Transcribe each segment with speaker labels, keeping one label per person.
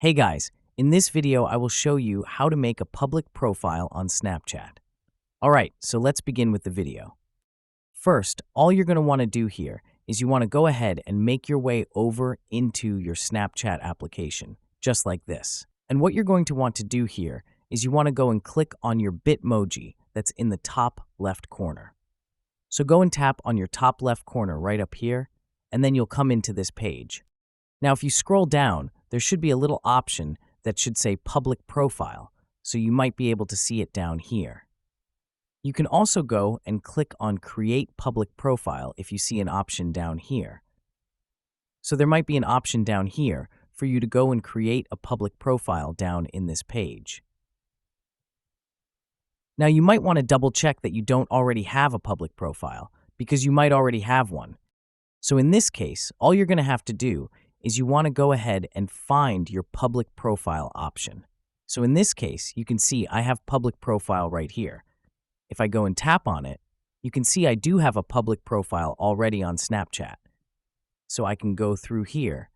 Speaker 1: Hey guys, in this video I will show you how to make a public profile on Snapchat. Alright, so let's begin with the video. First, all you're going to want to do here is you want to go ahead and make your way over into your Snapchat application, just like this. And what you're going to want to do here is you want to go and click on your Bitmoji that's in the top left corner. So go and tap on your top left corner right up here, and then you'll come into this page. Now, if you scroll down, there should be a little option that should say Public Profile, so you might be able to see it down here. You can also go and click on Create Public Profile if you see an option down here. So there might be an option down here for you to go and create a public profile down in this page. Now, you might want to double check that you don't already have a public profile, because you might already have one. So in this case, all you're going to have to do is you want to go ahead and find your public profile option. So in this case, you can see I have public profile right here. If I go and tap on it, you can see I do have a public profile already on Snapchat. So I can go through here,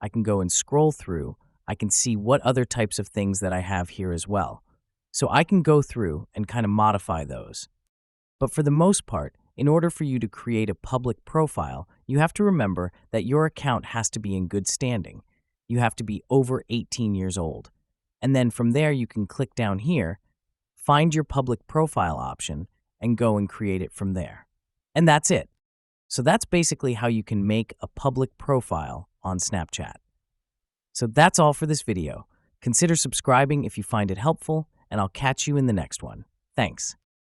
Speaker 1: I can go and scroll through, I can see what other types of things that I have here as well. So I can go through and kind of modify those. But for the most part, in order for you to create a public profile, you have to remember that your account has to be in good standing. You have to be over 18 years old. And then from there, you can click down here, find your public profile option, and go and create it from there. And that's it. So that's basically how you can make a public profile on Snapchat. So that's all for this video. Consider subscribing if you find it helpful, and I'll catch you in the next one. Thanks.